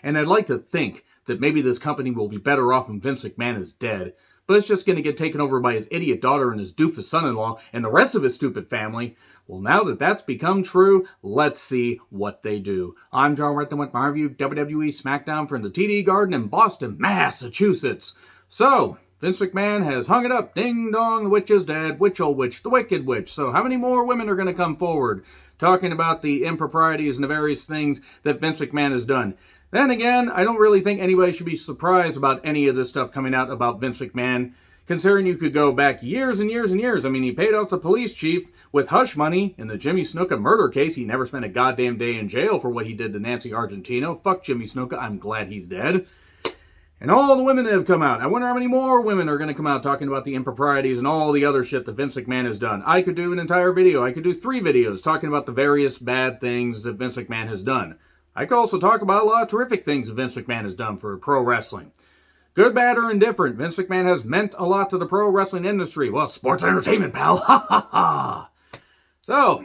And I'd like to think that maybe this company will be better off when Vince McMahon is dead, but it's just going to get taken over by his idiot daughter and his doofus son-in-law and the rest of his stupid family. Well, now that that's become true, let's see what they do. I'm John Retton with my review of WWE Smackdown from the TD Garden in Boston, Massachusetts. So, Vince McMahon has hung it up. Ding dong, the witch is dead. Witch, oh witch, the wicked witch. So how many more women are going to come forward talking about the improprieties and the various things that Vince McMahon has done? Then again, I don't really think anybody should be surprised about any of this stuff coming out about Vince McMahon, considering you could go back years and years and years. I mean, he paid off the police chief with hush money in the Jimmy Snuka murder case. He never spent a goddamn day in jail for what he did to Nancy Argentino. Fuck Jimmy Snuka. I'm glad he's dead. And all the women that have come out. I wonder how many more women are going to come out talking about the improprieties and all the other shit that Vince McMahon has done. I could do an entire video. I could do 3 videos talking about the various bad things that Vince McMahon has done. I could also talk about a lot of terrific things that Vince McMahon has done for pro wrestling. Good, bad, or indifferent, Vince McMahon has meant a lot to the pro wrestling industry. Well, sports entertainment, pal. Ha ha ha. So,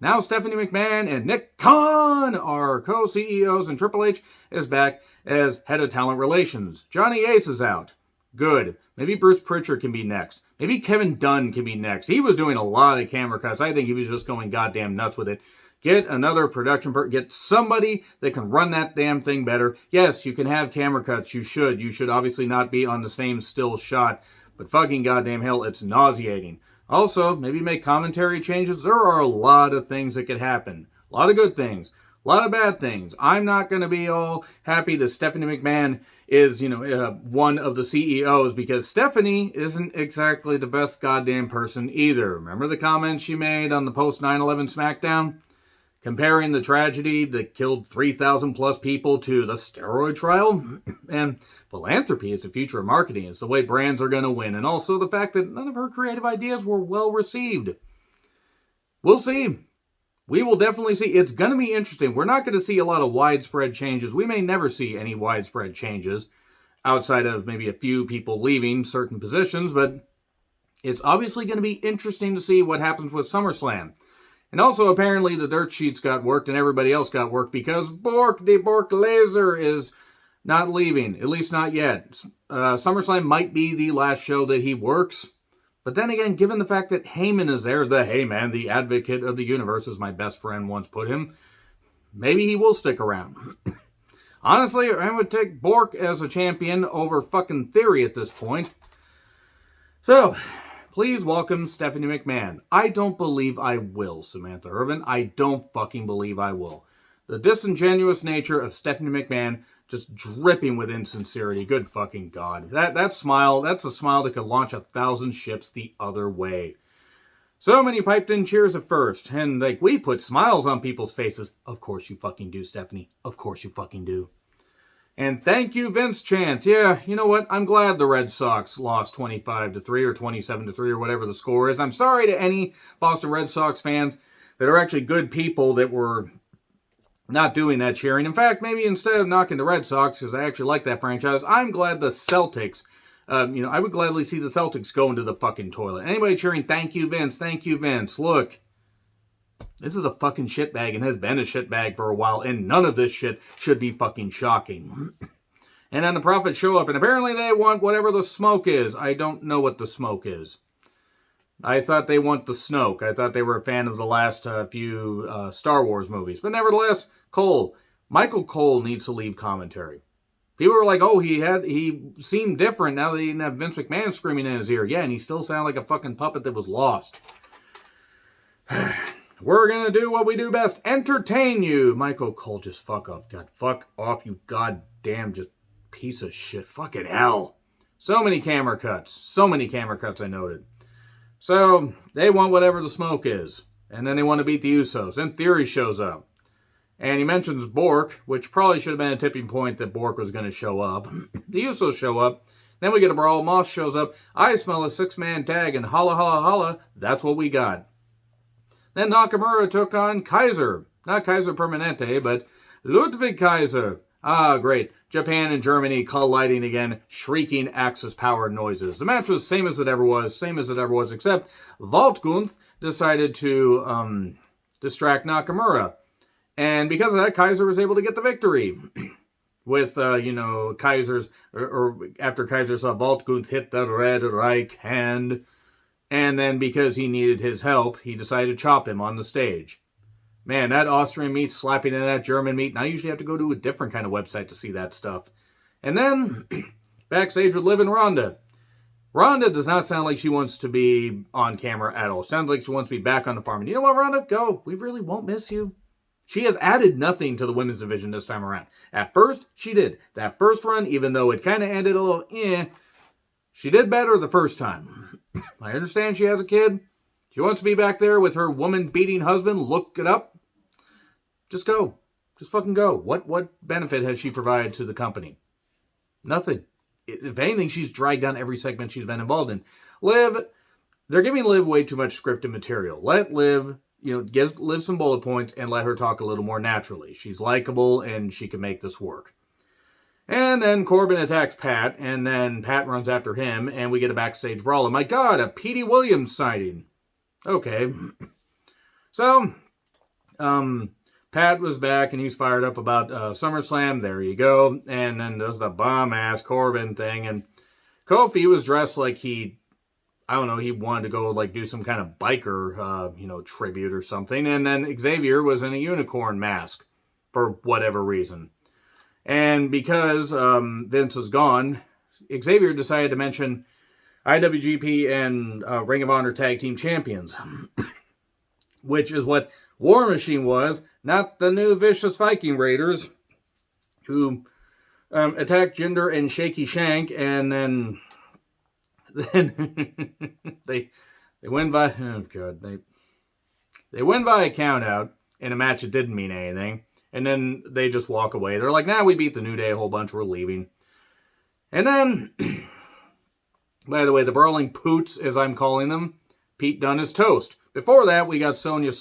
now Stephanie McMahon and Nick Khan are co-CEOs, and Triple H is back as head of talent relations. Johnny Ace is out. Good. Maybe Bruce Pritchard can be next. Maybe Kevin Dunn can be next. He was doing a lot of camera cuts. I think he was just going goddamn nuts with it. Get another production person. Get somebody that can run that damn thing better. Yes, you can have camera cuts. You should. You should obviously not be on the same still shot. But fucking goddamn hell, it's nauseating. Also, maybe make commentary changes. There are a lot of things that could happen. A lot of good things. A lot of bad things. I'm not going to be all happy that Stephanie McMahon is, one of the CEOs, because Stephanie isn't exactly the best goddamn person either. Remember the comments she made on the post 9/11 Smackdown? Comparing the tragedy that killed 3,000 plus people to the steroid trial? And philanthropy is the future of marketing. It's the way brands are going to win. And also the fact that none of her creative ideas were well received. We'll see. We will definitely see. It's going to be interesting. We're not going to see a lot of widespread changes. We may never see any widespread changes outside of maybe a few people leaving certain positions. But it's obviously going to be interesting to see what happens with SummerSlam. And also, apparently, the dirt sheets got worked and everybody else got worked because the Bork Laser is not leaving. At least not yet. SummerSlam might be the last show that he works. But then again, given the fact that Heyman is there, the Heyman, the advocate of the universe, as my best friend once put him, maybe he will stick around. Honestly, I would take Bork as a champion over fucking Theory at this point. So, please welcome Stephanie McMahon. I don't believe I will, Samantha Irvin. I don't fucking believe I will. The disingenuous nature of Stephanie McMahon just dripping with insincerity. Good fucking God. That smile, that's a smile that could launch 1,000 ships the other way. So many piped in cheers at first. And we put smiles on people's faces. Of course you fucking do, Stephanie. Of course you fucking do. And thank you, Vince Chance. Yeah, you know what? I'm glad the Red Sox lost 25-3 or 27-3 or whatever the score is. I'm sorry to any Boston Red Sox fans that are actually good people that were not doing that cheering. In fact, maybe instead of knocking the Red Sox, because I actually like that franchise, I'm glad the Celtics, I would gladly see the Celtics go into the fucking toilet. Anybody cheering, thank you, Vince. Thank you, Vince. Look. This is a fucking shitbag and has been a shitbag for a while, and none of this shit should be fucking shocking. And then the Prophets show up, and apparently they want whatever the smoke is. I don't know what the smoke is. I thought they want the Snoke. I thought they were a fan of the last few Star Wars movies. But nevertheless, Michael Cole needs to leave commentary. People were like, oh, he seemed different now that he didn't have Vince McMahon screaming in his ear. Yeah, and he still sounded like a fucking puppet that was lost. We're going to do what we do best. Entertain you. Michael Cole, just fuck off. God, fuck off, you goddamn just piece of shit. Fucking hell. So many camera cuts. So many camera cuts, I noted. So, they want whatever the smoke is. And then they want to beat the Usos. Then Theory shows up. And he mentions Bork, which probably should have been a tipping point that Bork was going to show up. The Usos show up. Then we get a brawl. Moss shows up. I smell a 6-man tag. And holla, holla, holla. That's what we got. Then Nakamura took on Kaiser. Not Kaiser Permanente, but Ludwig Kaiser. Ah, great. Japan and Germany colliding again, shrieking Axis power noises. The match was same as it ever was, except Voltgunth decided to distract Nakamura. And because of that, Kaiser was able to get the victory. with, Kaiser's, or after Kaiser saw Voltguth hit the red right hand, and then because he needed his help, he decided to chop him on the stage. Man, that Austrian meat slapping into that German meat, and I usually have to go to a different kind of website to see that stuff. And then, backstage with Liv and Ronda. Ronda does not sound like she wants to be on camera at all. Sounds like she wants to be back on the farm. And you know what, Ronda? Go. We really won't miss you. She has added nothing to the women's division this time around. At first, she did. That first run, even though it kind of ended a little she did better the first time. I understand she has a kid. She wants to be back there with her woman-beating husband. Look it up. Just go. Just fucking go. What benefit has she provided to the company? Nothing. If anything, she's dragged down every segment she's been involved in. Liv, they're giving Liv way too much scripted material. Let Liv, give Liv some bullet points and let her talk a little more naturally. She's likable and she can make this work. And then Corbin attacks Pat, and then Pat runs after him, and we get a backstage brawl. And my God, a Petey Williams sighting. Okay. So, Pat was back, and he's fired up about SummerSlam. There you go. And then does the bomb-ass Corbin thing. And Kofi was dressed like he wanted to go, do some kind of biker, tribute or something. And then Xavier was in a unicorn mask for whatever reason. And because Vince is gone, Xavier decided to mention IWGP and Ring of Honor Tag Team Champions, which is what War Machine was, not the new Vicious Viking Raiders, who attacked Jinder and Shaky Shank, and then they win by they win by a count out in a match that didn't mean anything. And then they just walk away. They're like, we beat the New Day a whole bunch. We're leaving. And then, by the way, the Brawling Poots, as I'm calling them, Pete Dunne is toast. Before that, we got Sonya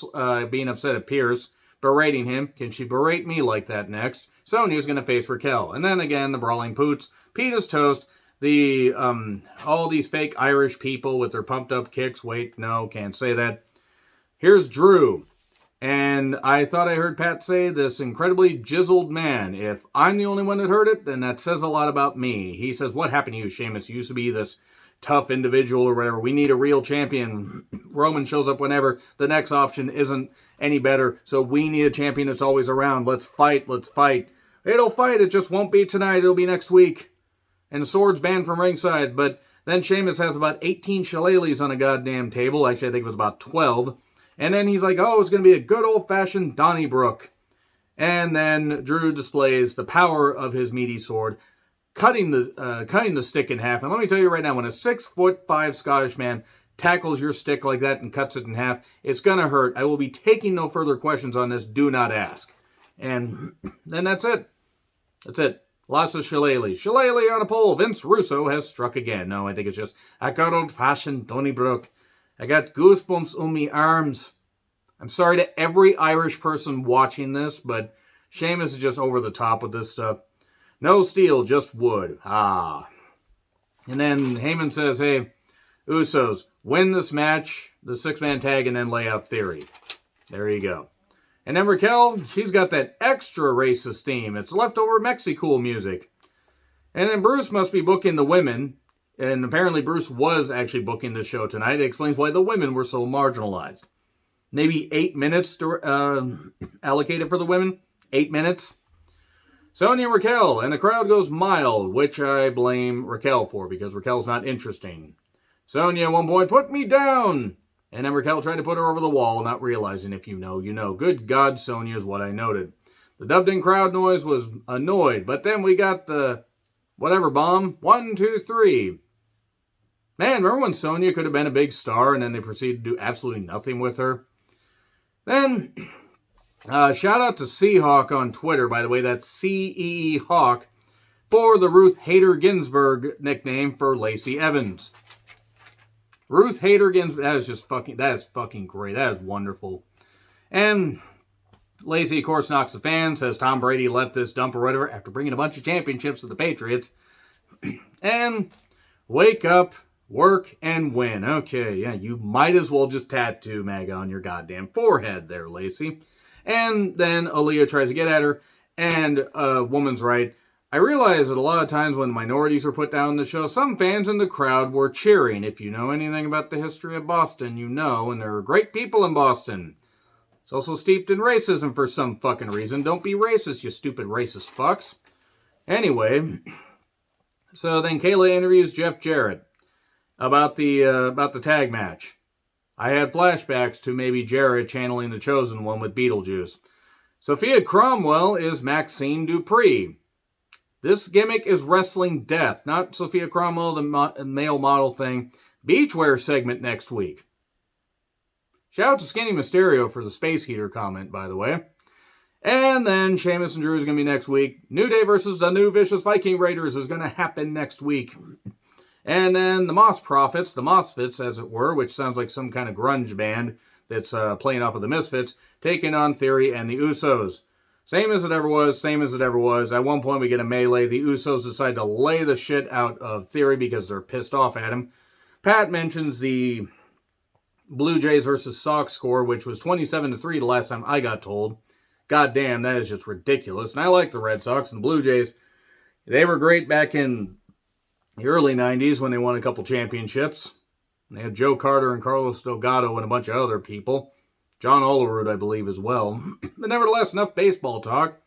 being upset at Pierce, berating him. Can she berate me like that next? Sonya's going to face Raquel. And then again, the Brawling Poots. Pete is toast. All these fake Irish people with their pumped up kicks. Wait, no, can't say that. Here's Drew. And I thought I heard Pat say, this incredibly jizzled man. If I'm the only one that heard it, then that says a lot about me. He says, what happened to you, Sheamus? You used to be this tough individual or whatever. We need a real champion. Roman shows up whenever. The next option isn't any better. So we need a champion that's always around. Let's fight. Let's fight. It'll fight. It just won't be tonight. It'll be next week. And the sword's banned from ringside. But then Sheamus has about 18 shillelaghs on a goddamn table. Actually, I think it was about 12. And then he's like, it's going to be a good old-fashioned Donnybrook. And then Drew displays the power of his meaty sword, cutting the stick in half. And let me tell you right now, when a 6'5" Scottish man tackles your stick like that and cuts it in half, it's going to hurt. I will be taking no further questions on this. Do not ask. And then that's it. That's it. Lots of shillelaghs. Shillelagh on a pole. Vince Russo has struck again. No, I think it's just a good old-fashioned Donnybrook. I got goosebumps on me arms. I'm sorry to every Irish person watching this, but Sheamus is just over the top with this stuff. No steel, just wood. Ah. And then Heyman says, hey, Usos, win this match, the 6-man tag, and then lay out Theory. There you go. And then Raquel, she's got that extra racist theme. It's leftover Mexicool music. And then Bruce must be booking the women. And apparently Bruce was actually booking the show tonight. It explains why the women were so marginalized. Maybe 8 minutes allocated for the women. 8 minutes. Sonya and Raquel, and the crowd goes mild, which I blame Raquel for, because Raquel's not interesting. Sonya at one point, put me down! And then Raquel tried to put her over the wall, not realizing if you know, you know. Good God, Sonya is what I noted. The dubbed-in crowd noise was annoyed, but then we got the whatever bomb. 1, 2, 3. Man, remember when Sonya could have been a big star and then they proceeded to do absolutely nothing with her? Then, shout out to Seahawk on Twitter, by the way. That's C-E-E Hawk, for the Ruth Hader Ginsburg nickname for Lacey Evans. Ruth Hader Ginsburg, that is fucking great. That is wonderful. And Lacey, of course, knocks the fan, says Tom Brady left this dump or whatever after bringing a bunch of championships to the Patriots. And wake up, work, and win. Okay, yeah, you might as well just tattoo MAGA on your goddamn forehead there, Lacey. And then Aaliyah tries to get at her, and a woman's right. I realize that a lot of times when minorities are put down in the show, some fans in the crowd were cheering. If you know anything about the history of Boston, you know, and there are great people in Boston. It's also steeped in racism for some fucking reason. Don't be racist, you stupid racist fucks. Anyway, so then Kayla interviews Jeff Jarrett about the tag match. I had flashbacks to maybe Jarrett channeling the Chosen One with Beetlejuice. Sophia Cromwell is Maxine Dupree. This gimmick is wrestling death, not Sophia Cromwell, the male model thing. Beachwear segment next week. Shout out to Skinny Mysterio for the Space Heater comment, by the way. And then Sheamus and Drew is going to be next week. New Day versus the New Vicious Viking Raiders is going to happen next week. And then the Moss Prophets, the Mosfits as it were, which sounds like some kind of grunge band that's playing off of the Misfits, taking on Theory and the Usos. Same as it ever was, same as it ever was. At one point we get a melee. The Usos decide to lay the shit out of Theory because they're pissed off at him. Pat mentions the Blue Jays versus Sox score, which was 27-3 the last time I got told. God damn, that is just ridiculous. And I like the Red Sox and the Blue Jays. They were great back in the early 90s when they won a couple championships. They had Joe Carter and Carlos Delgado and a bunch of other people. John Olerud, I believe, as well. But nevertheless, enough baseball talk.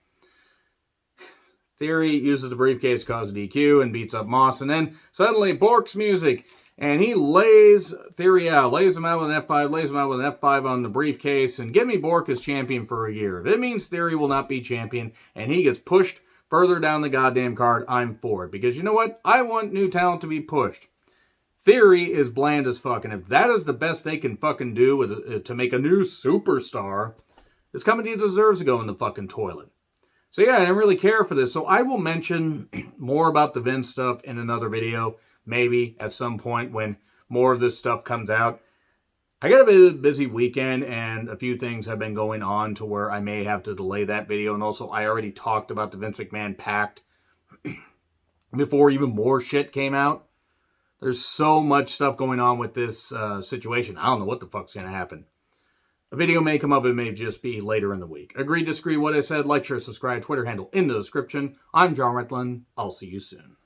Theory uses the briefcase to cause a DQ and beats up Moss. And then suddenly Bork's music. And he lays Theory out. Lays him out with an F5. Lays him out with an F5 on the briefcase. And give me Bork as champion for a year. If it means Theory will not be champion and he gets pushed further down the goddamn card, I'm for it. Because you know what? I want new talent to be pushed. Theory is bland as fuck. And if that is the best they can fucking do to make a new superstar, this company deserves to go in the fucking toilet. So yeah, I didn't really care for this. So I will mention more about the Vince stuff in another video. Maybe at some point when more of this stuff comes out. I got a busy weekend and a few things have been going on to where I may have to delay that video. And also I already talked about the Vince McMahon Pact before even more shit came out. There's so much stuff going on with this situation. I don't know what the fuck's going to happen. A video may come up. It may just be later in the week. Agree, disagree, what I said. Like, share, subscribe. Twitter handle in the description. I'm John Retlin. I'll see you soon.